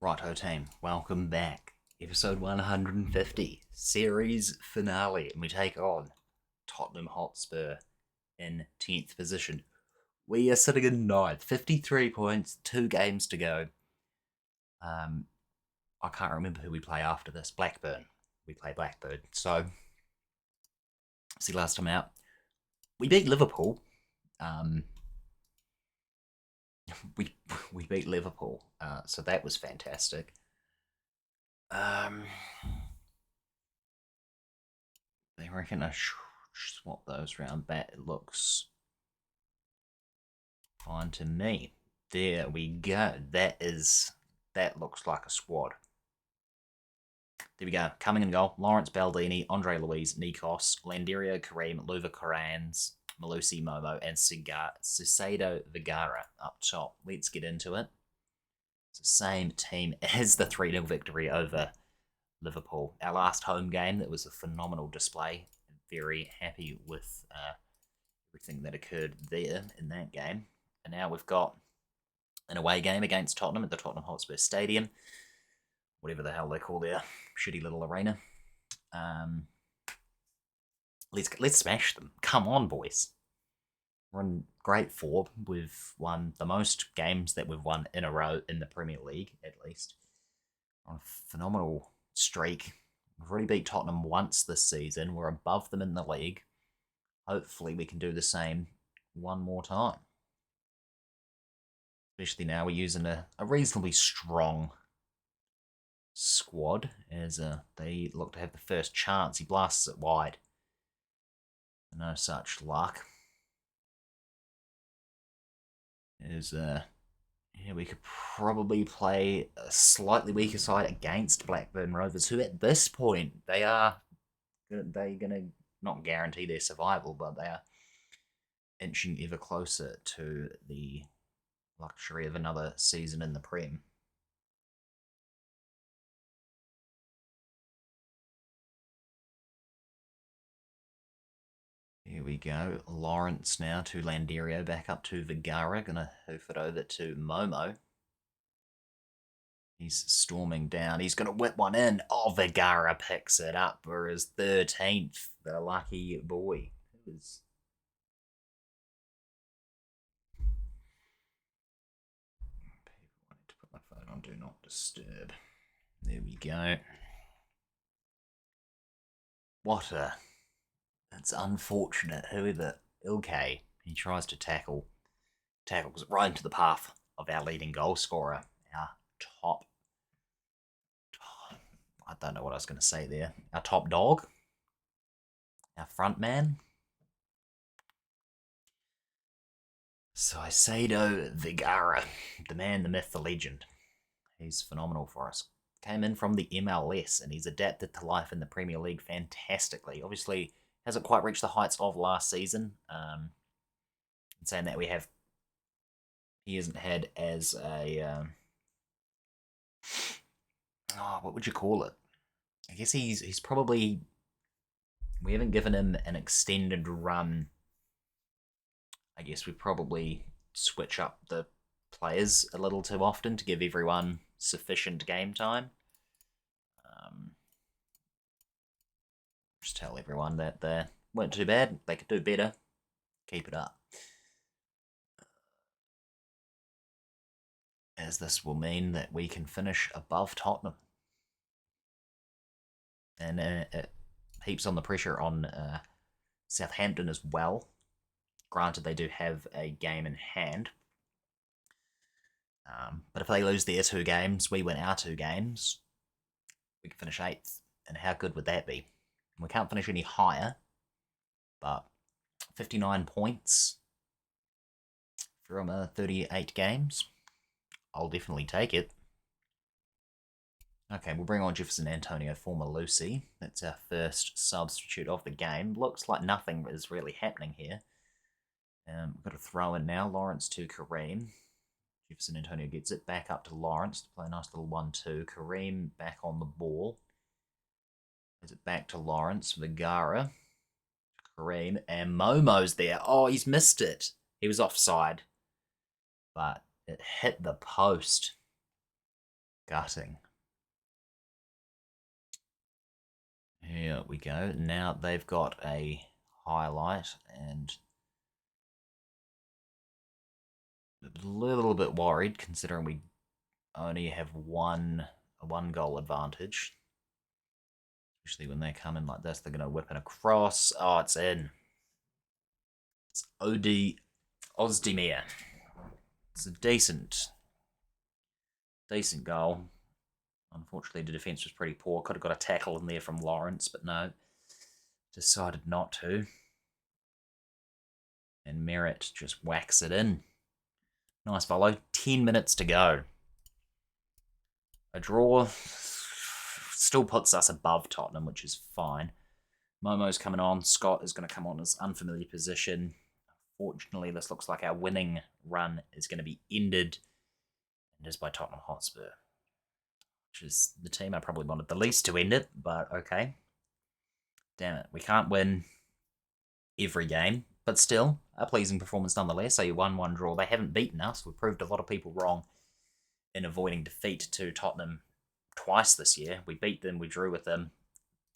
Righto team, welcome back. Episode 150, series finale, and we take on Tottenham Hotspur in 10th position. We are sitting in 9th, 53 points, 2 games to go. I can't remember who we play after this. Blackburn. We play Blackburn. So, see, last time out, we beat Liverpool. We beat Liverpool, so that was fantastic. They reckon I swap those round back. It looks fine to me. There we go. That looks like a squad. There we go. Coming in goal: Lawrence Baldini, Andre Luiz, Nikos, Landerio, Kareem, Luva Corans, Malusi Momo, and Cicado Vigara up top. Let's get into it. It's the same team as the 3-0 victory over Liverpool. Our last home game, that was a phenomenal display. Very happy with everything that occurred there in that game. And now we've got an away game against Tottenham at the Tottenham Hotspur Stadium, whatever the hell they call their shitty little arena. Let's smash them. Come on, boys. We're in great form. We've won the most games that we've won in a row in the Premier League, at least. We're on a phenomenal streak. We've already beat Tottenham once this season. We're above them in the league. Hopefully we can do the same one more time. Especially now we're using a reasonably strong squad as they look to have the first chance. He blasts it wide. No such luck. We could probably play a slightly weaker side against Blackburn Rovers, who at this point they're gonna not guarantee their survival, but they are inching ever closer to the luxury of another season in the Prem. Here we go. Lawrence now to Landerio, back up to Vigara. Gonna hoof it over to Momo. He's storming down. He's gonna whip one in. Oh, Vigara picks it up for his 13th. The lucky boy. People wanted to put my phone on Do Not Disturb. There we go. It's unfortunate. Whoever Ilkay, he tries to tackles it right into the path of our leading goal scorer, our top. I don't know what I was going to say there. Our top dog, our front man. Cicado Vigara, the man, the myth, the legend. He's phenomenal for us. Came in from the MLS and he's adapted to life in the Premier League fantastically. Obviously, hasn't quite reached the heights of last season. In saying that, he hasn't had as a what would you call it? I guess he's probably, we haven't given him an extended run. I guess we probably switch up the players a little too often to give everyone sufficient game time. Just tell everyone that they weren't too bad. They could do better. Keep it up. As this will mean that we can finish above Tottenham. And it heaps on the pressure on Southampton as well. Granted, they do have a game in hand. But if they lose their 2 games, we win our 2 games, we can finish 8th. And how good would that be? We can't finish any higher, but 59 points from 38 games. I'll definitely take it. Okay, we'll bring on Jefferson Antonio for Malusi. That's our first substitute of the game. Looks like nothing is really happening here. We've got a throw in now. Lawrence to Kareem. Jefferson Antonio gets it back up to Lawrence to play a nice little 1-2. Kareem back on the ball. Is it back to Lawrence? Vigara. Kareem. And Momo's there. Oh, he's missed it. He was offside. But it hit the post. Gutting. Here we go. Now they've got a highlight and a little bit worried considering we only have a one goal advantage. Usually when they come in like this, they're going to whip it across. Oh, it's in. It's Ozdemir. It's a decent goal. Unfortunately, the defence was pretty poor. Could have got a tackle in there from Lawrence, but no. Decided not to. And Merritt just whacks it in. Nice follow. 10 minutes to go. A draw still puts us above Tottenham, which is fine. Momo's coming on. Scott is going to come on his unfamiliar position. Fortunately, this looks like our winning run is going to be ended. And it is by Tottenham Hotspur, which is the team I probably wanted the least to end it, but okay. Damn it, we can't win every game, but still, a pleasing performance nonetheless. A 1-1 draw. They haven't beaten us. We've proved a lot of people wrong in avoiding defeat to Tottenham twice this year. We beat them, we drew with them.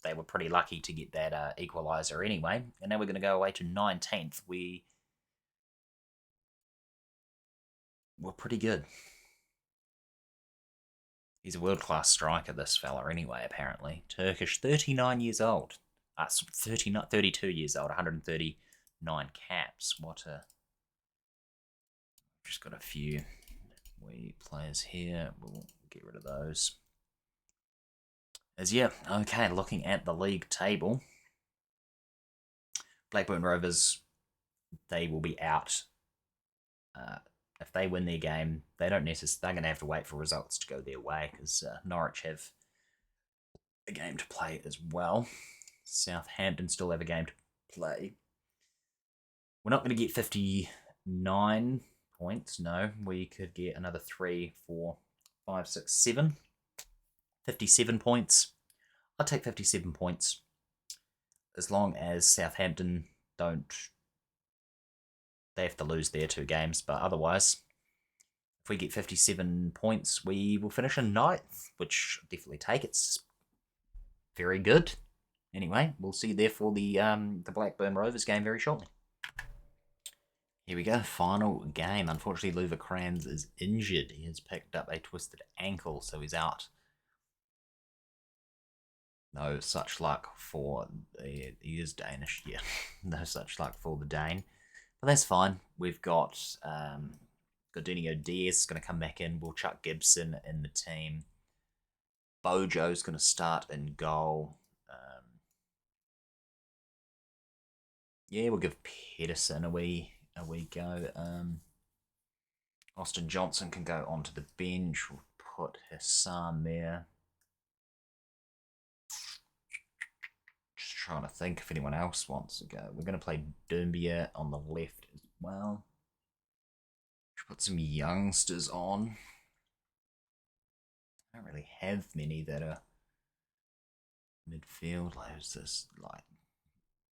They were pretty lucky to get that equaliser anyway. And now we're going to go away to 19th. We're pretty good. He's a world-class striker, this fella, anyway, apparently. Turkish, 39 years old. 32 years old, 139 caps. What a... Just got a few wee players here. We'll get rid of those. Okay, looking at the league table. Blackburn Rovers, they will be out. If they win their game, they're going to have to wait for results to go their way because Norwich have a game to play as well. Southampton still have a game to play. We're not going to get 59 points. No, we could get another 3, 4, 5, 6, 7. 57 points. I'll take 57 points as long as Southampton don't... They have to lose their 2 games, but otherwise, if we get 57 points, we will finish in 9th, which I'll definitely take. It's very good. Anyway, we'll see you there for the Blackburn Rovers game very shortly. Here we go, final game. Unfortunately, Luva Kranz is injured. He has picked up a twisted ankle, so he's out. No such luck for... He is Danish, yeah. No such luck for the Dane. But that's fine. We've got Gordinio Diaz going to come back in. We'll chuck Gibson in the team. Bojo's going to start in goal. We'll give Pedersen a wee go. Austin Johnson can go onto the bench. We'll put Hassan there. Just trying to think if anyone else wants to go. We're going to play Doumbia on the left as well. Put some youngsters on. I don't really have many that are midfield. Who's this? Like,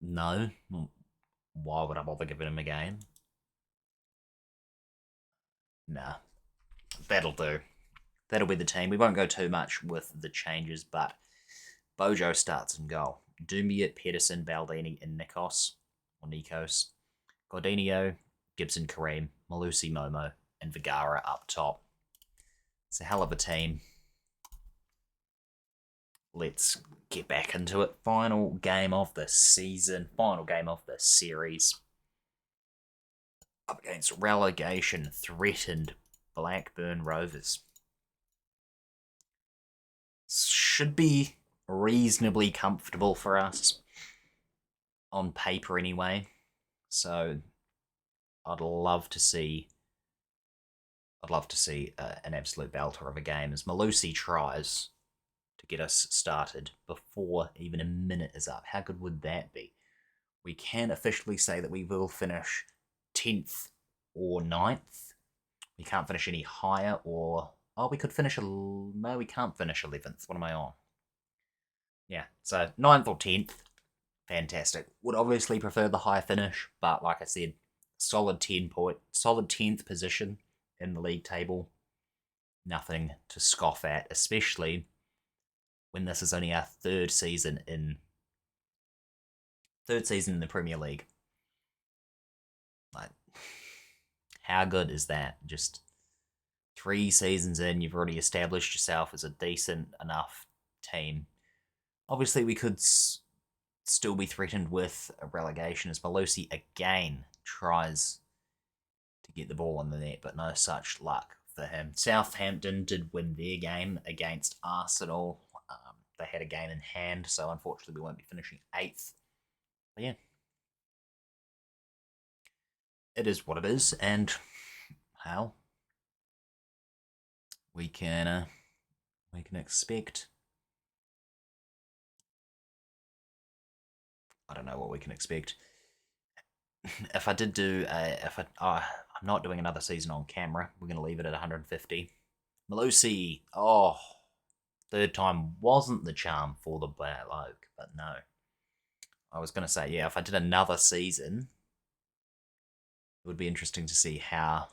no. Why would I bother giving him a game? Nah. That'll do. That'll be the team. We won't go too much with the changes, but Bojo starts in goal. Doumbia, Pedersen, Baldini, and Nikos. Gordinio, Gibson, Kareem, Malusi, Momo, and Vergara up top. It's a hell of a team. Let's get back into it. Final game of the season. Final game of the series. Up against relegation-threatened Blackburn Rovers. Should be reasonably comfortable for us. On paper, anyway. So, I'd love to see an absolute belter of a game as Malusi tries to get us started before even a minute is up. How good would that be? We can officially say that we will finish 10th or 9th. We can't finish any higher or... Oh, we could finish... No, we can't finish 11th. What am I on? Yeah, so 9th or 10th. Fantastic. Would obviously prefer the high finish, but like I said, solid 10th position in the league table nothing to scoff at, especially when this is only our third season in the Premier League. Like, how good is that? Just 3 seasons in, you've already established yourself as a decent enough team. Obviously, we could still be threatened with a relegation as Malusi again tries to get the ball in the net, but no such luck for him. Southampton did win their game against Arsenal. They had a game in hand, so unfortunately we won't be finishing 8th. But yeah, it is what it is, and how we can expect. I don't know what we can expect. If I did do I'm not doing another season on camera. We're going to leave it at 150. Malusi, third time wasn't the charm for the bloke, but no. I was going to say, yeah, if I did another season, it would be interesting to see how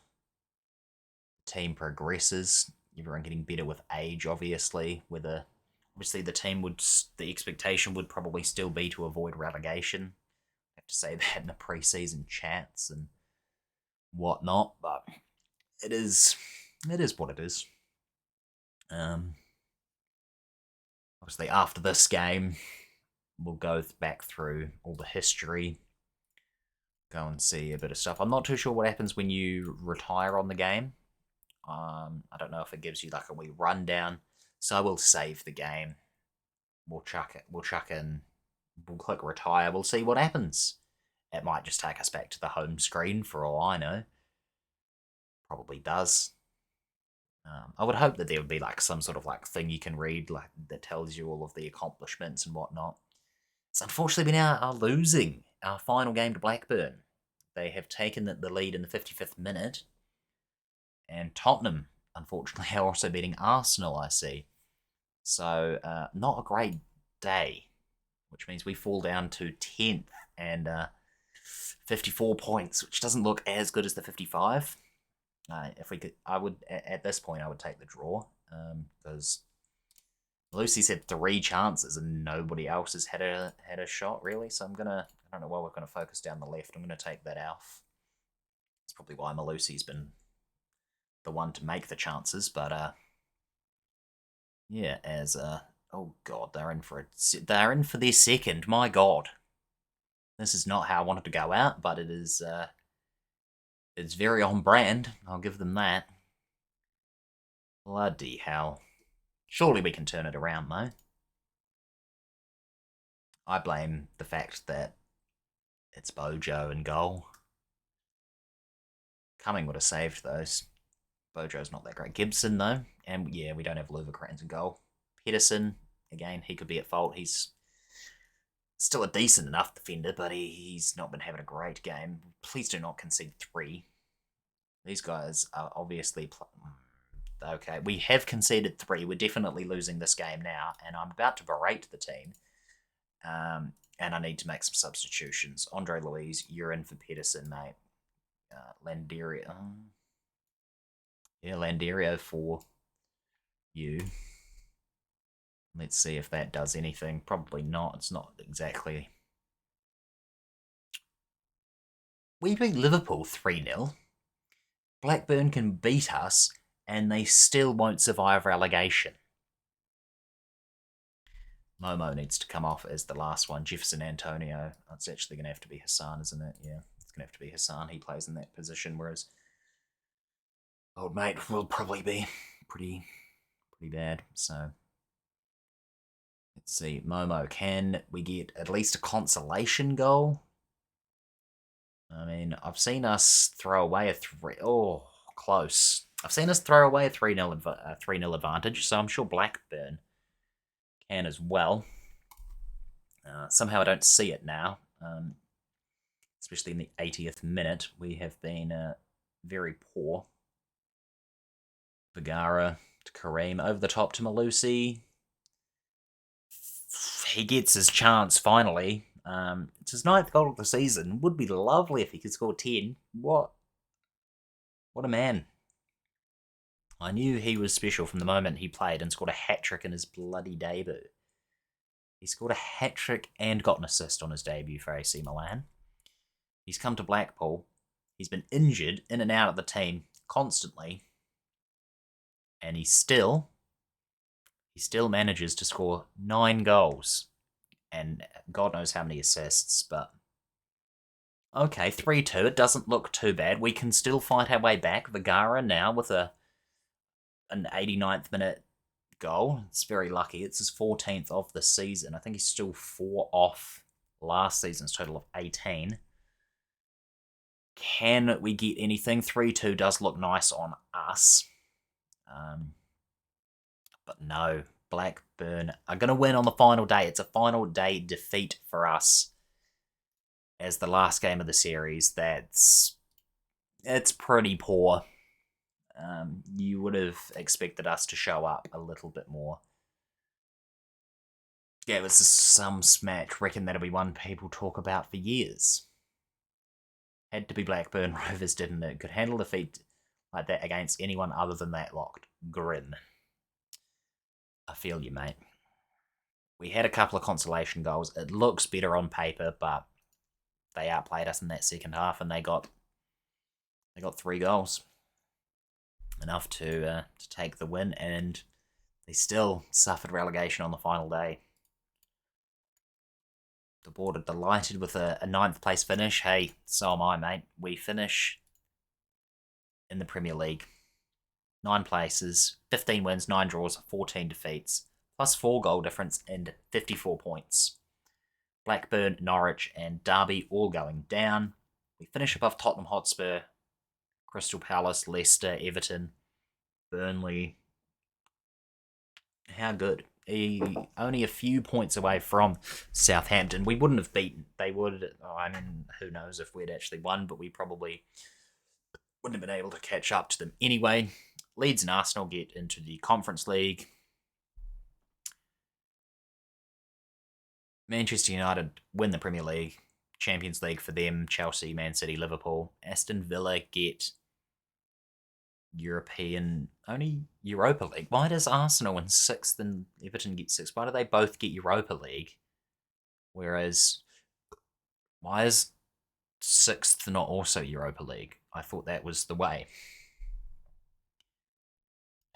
the team progresses. Everyone getting better with age, obviously. Obviously the expectation would probably still be to avoid relegation. I have to say that in the pre-season chats and whatnot, but it is what it is. Obviously, after this game, we'll go back through all the history, go and see a bit of stuff. I'm not too sure what happens when you retire on the game. I don't know if it gives you like a wee rundown. So I will save the game. We'll chuck it. We'll chuck in. We'll click retire. We'll see what happens. It might just take us back to the home screen for all I know. Probably does. I would hope that there would be like some sort of like thing you can read like that tells you all of the accomplishments and whatnot. So unfortunately, we now are losing our final game to Blackburn. They have taken the lead in the 55th minute, and Tottenham, unfortunately, are also beating Arsenal. I see. So not a great day, which means we fall down to 10th and 54 points, which doesn't look as good as the 55. If we could, I would at this point I would take the draw because Lucy's had 3 chances and nobody else has had a shot really. So I don't know why we're gonna focus down the left. I'm gonna take that Alf. That's probably why Malusi's been the one to make the chances, but yeah, as oh god, they're in for their second. My god, this is not how I wanted to go out, but it is. It's very on brand. I'll give them that. Bloody hell. Surely we can turn it around, though. I blame the fact that it's Bojo and goal. Cumming would have saved those. Bojo's not that great. Gibson, though. And yeah, we don't have Louvre-Crans in goal. Pedersen, again, he could be at fault. He's still a decent enough defender, but he's not been having a great game. Please do not concede 3. These guys are obviously... Okay, we have conceded 3. We're definitely losing this game now, and I'm about to berate the team. And I need to make some substitutions. Andre Luiz, you're in for Pedersen, mate. Landeria. Yeah, Landeria for you. Let's see if that does anything. Probably not. It's not exactly... We beat Liverpool 3-0. Blackburn can beat us, and they still won't survive relegation. Momo needs to come off as the last one. Jefferson Antonio. It's actually going to have to be Hassan, isn't it? Yeah, it's going to have to be Hassan. He plays in that position, whereas old mate will probably be pretty bad. So let's see. Momo, can we get at least a consolation goal? I mean, I've seen us throw away a 3... Oh, close. I've seen us throw away a 3-0 advantage, so I'm sure Blackburn can as well. Somehow I don't see it now, especially in the 80th minute. We have been very poor. Vergara to Kareem, over the top to Malusi. He gets his chance finally. It's his 9th goal of the season. Would be lovely if he could score 10. What a man. I knew he was special from the moment he played and scored a hat-trick in his bloody debut. He scored a hat-trick and got an assist on his debut for AC Milan. He's come to Blackpool. He's been injured in and out of the team constantly. And he still manages to score 9 goals. And God knows how many assists, but... Okay, 3-2. It doesn't look too bad. We can still fight our way back. Vergara now with an 89th minute goal. It's very lucky. It's his 14th of the season. I think he's still 4 off last season's total of 18. Can we get anything? 3-2 does look nice on us. But no, Blackburn are going to win on the final day. It's a final day defeat for us as the last game of the series. It's pretty poor. You would have expected us to show up a little bit more. Yeah, it was some smack. Reckon that'll be one people talk about for years. Had to be Blackburn Rovers, didn't it? Could handle defeat like that against anyone other than that locked. Grin. I feel you, mate. We had a couple of consolation goals. It looks better on paper, but they outplayed us in that second half, and they got 3 goals. Enough to take the win, and they still suffered relegation on the final day. The board are delighted with a 9th place finish. Hey, so am I, mate. We finish in the Premier League. 9 places, 15 wins, 9 draws, 14 defeats, plus 4 goal difference and 54 points. Blackburn, Norwich and Derby all going down. We finish above Tottenham Hotspur, Crystal Palace, Leicester, Everton, Burnley. How good. Only a few points away from Southampton. We wouldn't have beaten. They would. Who knows if we'd actually won, but we probably wouldn't have been able to catch up to them anyway. Leeds and Arsenal get into the Conference League. Manchester United win the Premier League. Champions League for them. Chelsea, Man City, Liverpool. Aston Villa get only Europa League. Why does Arsenal in 6th and Everton get 6th? Why do they both get Europa League? Whereas, why is 6th not also Europa League? I thought that was the way.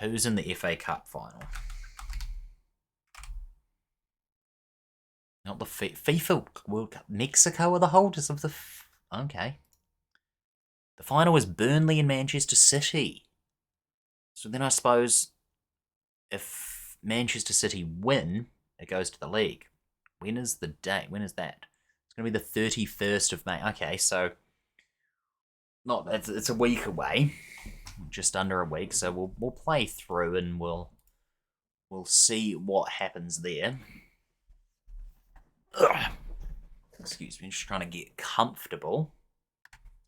Who's in the FA Cup final? Not the FIFA World Cup. Mexico are the holders of the... Okay. The final is Burnley and Manchester City. So then I suppose if Manchester City win, it goes to the league. When is the date? When is that? It's going to be the 31st of May. Okay, so it's a week away. Just under a week. So we'll play through and we'll see what happens there. Ugh. Excuse me, just trying to get comfortable.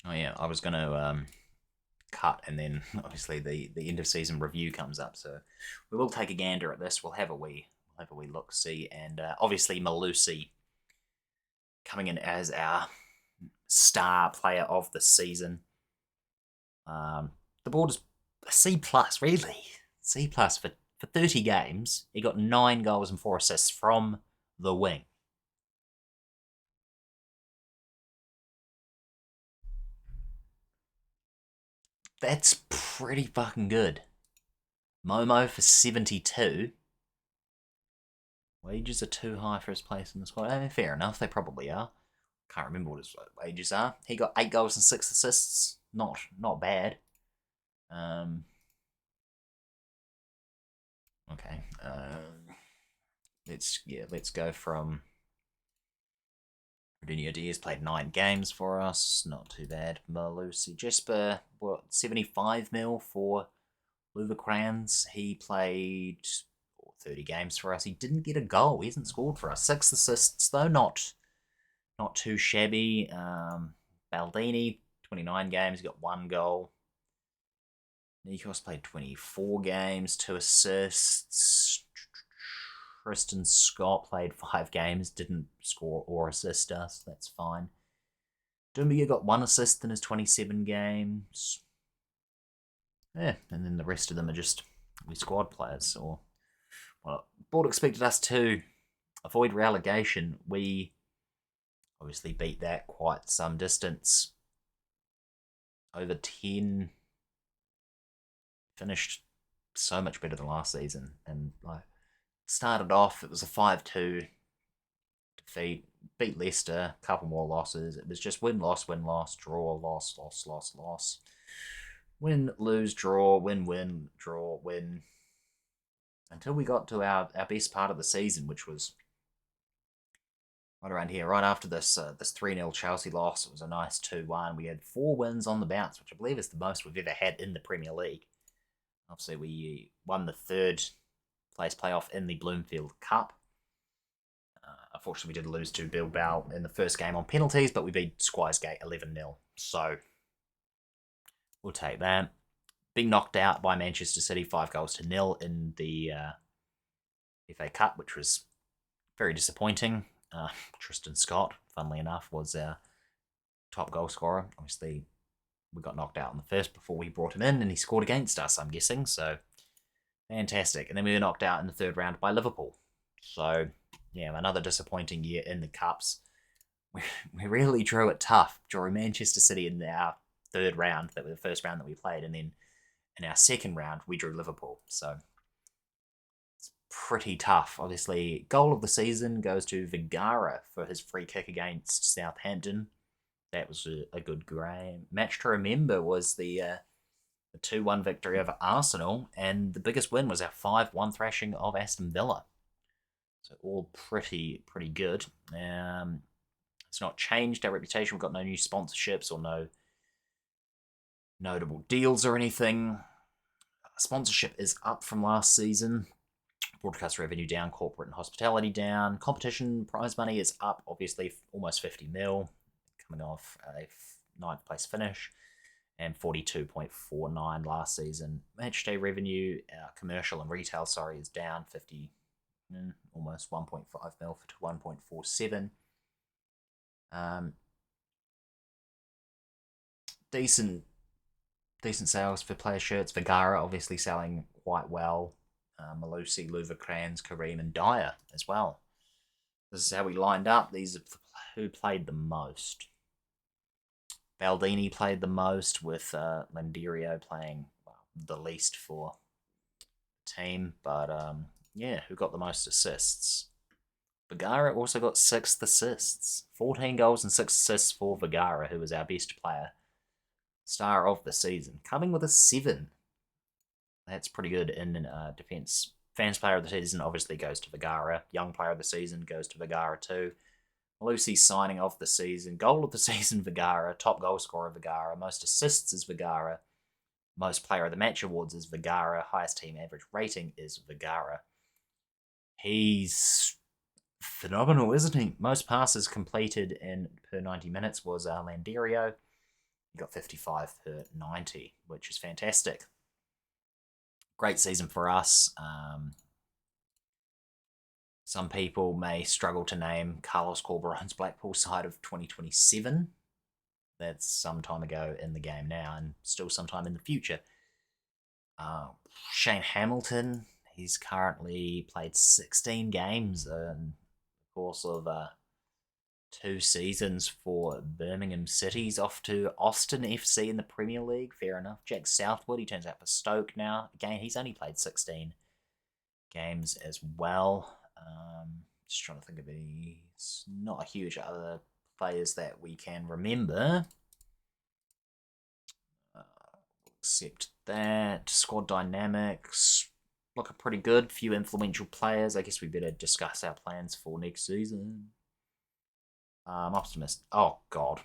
Oh yeah, I was going to cut, and then obviously the end of season review comes up, so we will take a gander at this. We'll have a wee look see, and obviously Malusi coming in as our star player of the season. The board is a C+, really. C+ for 30 games. He got 9 goals and 4 assists from the wing. That's pretty fucking good. Momo for 72. Wages are too high for his place in the squad. Fair enough, they probably are. Can't remember what his wages are. He got 8 goals and 6 assists. Not bad. Okay. Let's go from... Ronaldinho Diaz played 9 games for us. Not too bad. Malusi Jesper, 75 mil for Louvrecrans. He played 30 games for us. He didn't get a goal. He hasn't scored for us. 6 assists, though. Not too shabby. Baldini, 29 games. He got 1 goal. Nikos played 24 games, 2 assists. Tristan Scott played 5 games, didn't score or assist us. That's fine. Doumbia got 1 assist in his 27 games. Yeah, and then the rest of them are just squad players. Or well, board expected us to avoid relegation. We obviously beat that quite some distance. Over 10, finished so much better than last season. And like started off, it was a 5-2 defeat, beat Leicester, a couple more losses. It was just win, loss, draw, loss. Win, lose, draw, win, draw, win. Until we got to our best part of the season, which was right around here, right after this 3-0 Chelsea loss. It was a nice 2-1. We had 4 wins on the bounce, which I believe is the most we've ever had in the Premier League. Obviously, we won the 3rd place playoff in the Bloomfield Cup. Unfortunately, we did lose to Bilbao in the first game on penalties, but we beat Squires-Gate 11-0. So, we'll take that. Being knocked out by Manchester City 5-0 in the FA Cup, which was very disappointing. Tristan Scott, funnily enough, was our top goal scorer. Obviously, we got knocked out in the first before we brought him in, and he scored against us, I'm guessing. So, fantastic. And then we were knocked out in the 3rd round by Liverpool. So, yeah, another disappointing year in the Cups. We really drew it tough, drawing Manchester City in our 3rd round, that was the first round that we played, and then in our 2nd round, we drew Liverpool. So, it's pretty tough. Obviously, goal of the season goes to Vergara for his free kick against Southampton. That was a good game. Match to remember was the 2-1 victory over Arsenal, and the biggest win was our 5-1 thrashing of Aston Villa. So all pretty good. It's not changed our reputation. We've got no new sponsorships or no notable deals or anything. Sponsorship is up from last season. Broadcast revenue down, corporate and hospitality down. Competition prize money is up, obviously, almost 50 mil, coming off a 9th place finish, and 42.49 last season. Matchday revenue, commercial and retail, is down 50, almost 1.5 mil to 1.47. Decent sales for player shirts. Vergara obviously selling quite well. Malusi, Louvre-Crans, Kareem, and Dyer as well. This is how we lined up. These are who played the most. Baldini played the most, with Landerio playing the least for the team. But yeah, who got the most assists? Vergara also got 6 assists. 14 goals and 6 assists for Vergara, who was our best player. Star of the season. Coming with a 7. That's pretty good in defence. Fans player of the season obviously goes to Vergara. Young player of the season goes to Vergara too. Lucy's signing of the season. Goal of the season, Vergara. Top goal scorer, Vergara. Most assists is Vergara. Most player of the match awards is Vergara. Highest team average rating is Vergara. He's phenomenal, isn't he? Most passes completed in per 90 minutes was Landerio. He got 55 per 90, which is fantastic. Great season for us. Some people may struggle to name Carlos Corberan's Blackpool side of 2027. That's some time ago in the game now, and still sometime in the future. Shane Hamilton, he's currently played 16 games in the course of 2 seasons for Birmingham City. He's off to Austin FC in the Premier League. Fair enough. Jack Southwood, he turns out for Stoke now. Again, he's only played 16 games as well. Just trying to think of any. It's not a huge other players that we can remember. Except that squad dynamics look pretty good. Few influential players. I guess we better discuss our plans for next season. I'm optimistic. Oh God.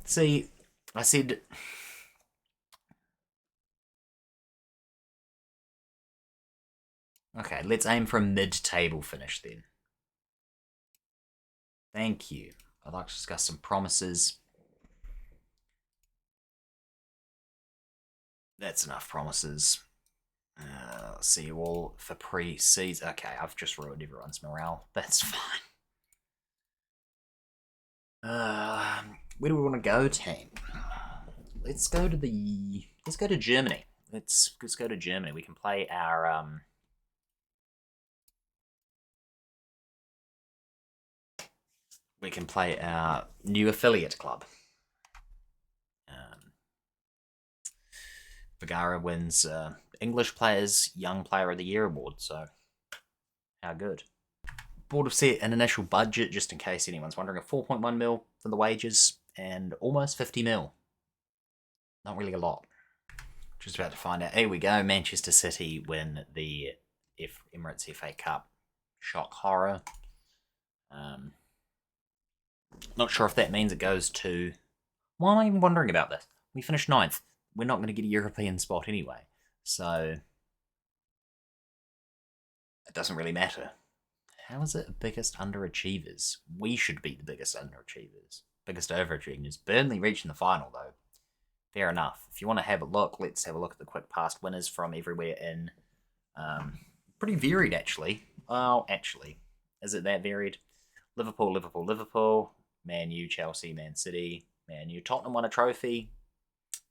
See, I said. Okay, let's aim for a mid-table finish then. Thank you. I'd like to discuss some promises. That's enough promises. See you all for pre-season. Okay, I've just ruined everyone's morale. That's fine. Where do we want to go, team? Let's go to Germany. Let's go to Germany. We can play our new affiliate club. Vergara wins English Players Young Player of the Year award. So how good. Board have set an initial budget, just in case anyone's wondering, of 4.1 mil for the wages and almost 50 mil. Not really a lot. Just about to find out. Here we go. Manchester City win the Emirates FA Cup. Shock horror. Not sure if that means it goes to... Why am I even wondering about this? We finished 9th. We're not going to get a European spot anyway. So... it doesn't really matter. How is it biggest underachievers? We should be the biggest underachievers. Biggest overachievers. Burnley reaching the final, though. Fair enough. If you want to have a look, let's have a look at the quick past winners from everywhere in... pretty varied, actually. Oh, actually. Is it that varied? Liverpool, Liverpool, Liverpool. Man U, Chelsea, Man City. Man U. Tottenham won a trophy.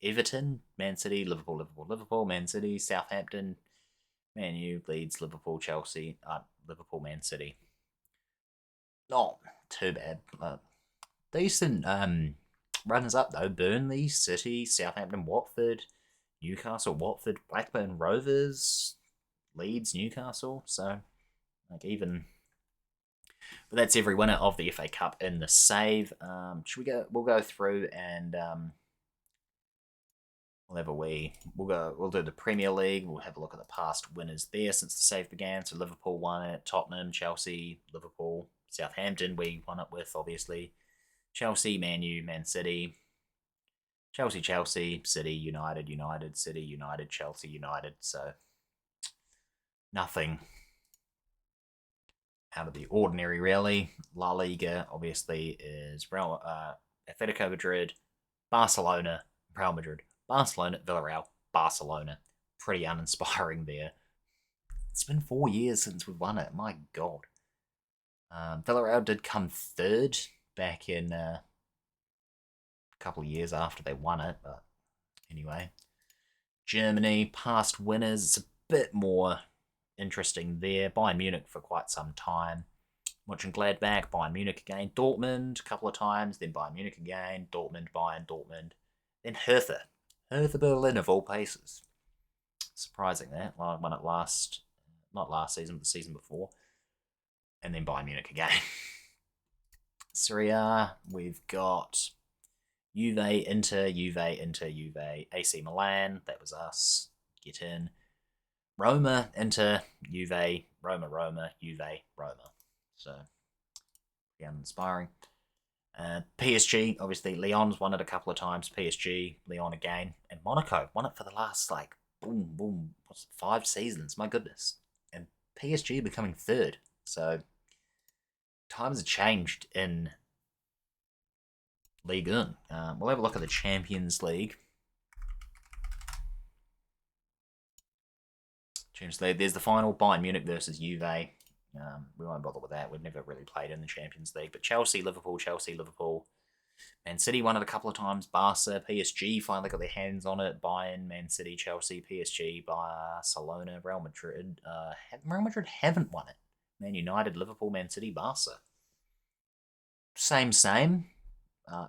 Everton, Man City, Liverpool, Liverpool, Liverpool. Man City, Southampton, Man U, Leeds, Liverpool, Chelsea. Liverpool, Man City. Not too bad. Decent runners up, though. Burnley, City, Southampton, Watford, Newcastle, Watford, Blackburn Rovers, Leeds, Newcastle. So, like, even... But that's every winner of the FA Cup in the save. Should we go? We'll go through and we'll do the Premier League. We'll have a look at the past winners there since the save began. So Liverpool won it, Tottenham, Chelsea, Liverpool, Southampton. We won it with, obviously, Chelsea, Man U, Man City, Chelsea, Chelsea, City, United, United, City, United, Chelsea, United. So nothing out of the ordinary, really. La Liga, obviously, is Atletico Madrid, Barcelona, Real Madrid, Barcelona, Villarreal, Barcelona. Pretty uninspiring there. It's been 4 years since we've won it. My God. Villarreal did come third back in a couple of years after they won it, but anyway. Germany, past winners. It's a bit more interesting there. Bayern Munich for quite some time. Mönchengladbach, Bayern Munich again. Dortmund a couple of times, then Bayern Munich again. Dortmund, Bayern, Dortmund. Then Hertha. Hertha Berlin, of all places. Surprising that. Won it not last season, but the season before. And then Bayern Munich again. Serie A, we've got Juve, Inter, AC Milan. That was us. Get in. Roma, Inter, Juve, Roma, Juve, Roma. So, pretty uninspiring. PSG, obviously, Lyon's won it a couple of times. PSG, Lyon again. And Monaco won it for the last, 5 seasons. My goodness. And PSG becoming third. So, times have changed in Ligue 1. We'll have a look at the Champions League. There's the final, Bayern Munich versus Juve. We won't bother with that. We've never really played in the Champions League. But Chelsea, Liverpool. Man City won it a couple of times. Barca, PSG finally got their hands on it. Bayern, Man City, Chelsea, PSG, Barcelona, Real Madrid. Real Madrid haven't won it. Man United, Liverpool, Man City, Barca. Same.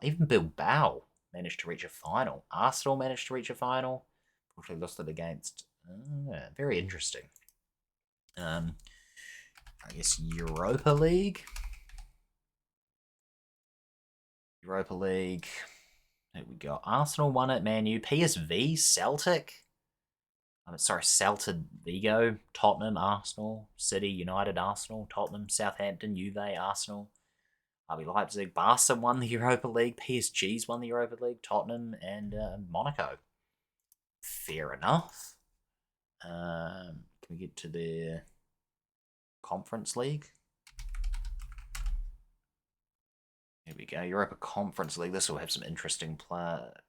Even Bilbao managed to reach a final. Arsenal managed to reach a final. Unfortunately lost it against... very interesting. I guess Europa League. Here we go. Arsenal won it. Man U. PSV. Celtic. Celta Vigo. Tottenham. Arsenal. City. United. Arsenal. Tottenham. Southampton. Juve. Arsenal. RB Leipzig. Barca won the Europa League. PSG's won the Europa League. Tottenham and Monaco. Fair enough. Can we get to the Conference League? Here we go. Europa Conference League. This will have some interesting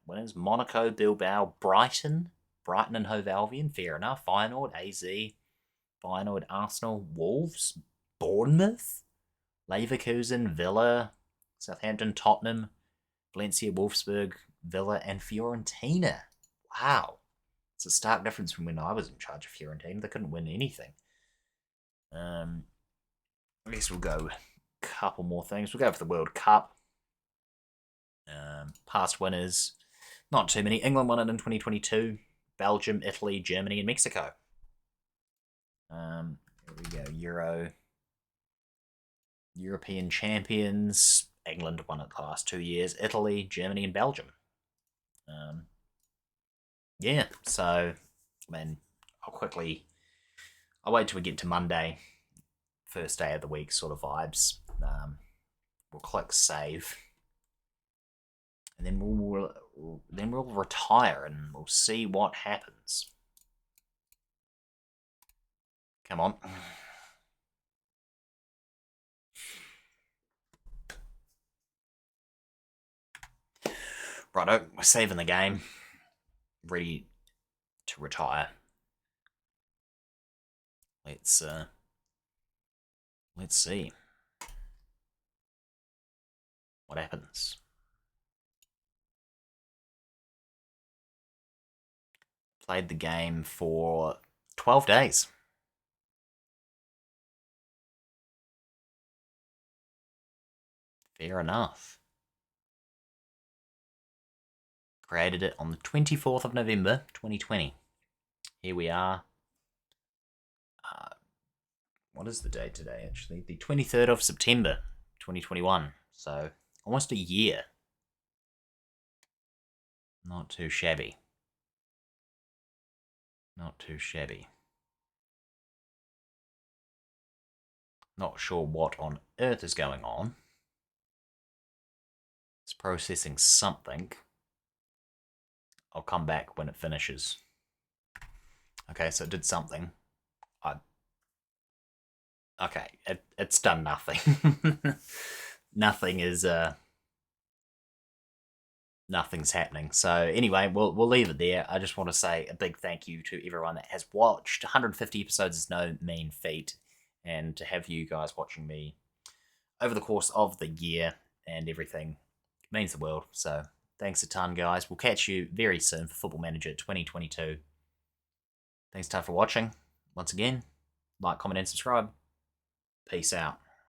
winners. Monaco, Bilbao, Brighton and Hove Albion. Fair enough. Feyenoord, AZ. Feyenoord, Arsenal, Wolves, Bournemouth, Leverkusen, Villa, Southampton, Tottenham, Valencia, Wolfsburg, Villa, and Fiorentina. Wow. It's a stark difference from when I was in charge of Fiorentina. They couldn't win anything. I guess we'll go a couple more things. We'll go for the World Cup. Past winners, not too many. England won it in 2022. Belgium, Italy, Germany, and Mexico. Here we go. European champions. England won it the last 2 years. Italy, Germany, and Belgium. Yeah, so, I'll wait till we get to Monday, first day of the week sort of vibes. We'll click save, and then we'll retire and we'll see what happens. Come on. Righto, we're saving the game. Ready to retire. Let's see what happens. Played the game for 12 days. Fair enough. Created it on the 24th of November, 2020. Here we are. What is the date today, actually? The 23rd of September, 2021. So, almost a year. Not too shabby. Not too shabby. Not sure what on earth is going on. It's processing something. I'll come back when it finishes. Okay, so it did something. Okay, it's done nothing. Nothing is nothing's happening. So anyway, we'll leave it there. I just want to say a big thank you to everyone that has watched. 150 episodes is no mean feat, and to have you guys watching me over the course of the year and everything means the world. So thanks a ton, guys. We'll catch you very soon for Football Manager 2022. Thanks a ton for watching. Once again, like, comment, and subscribe. Peace out.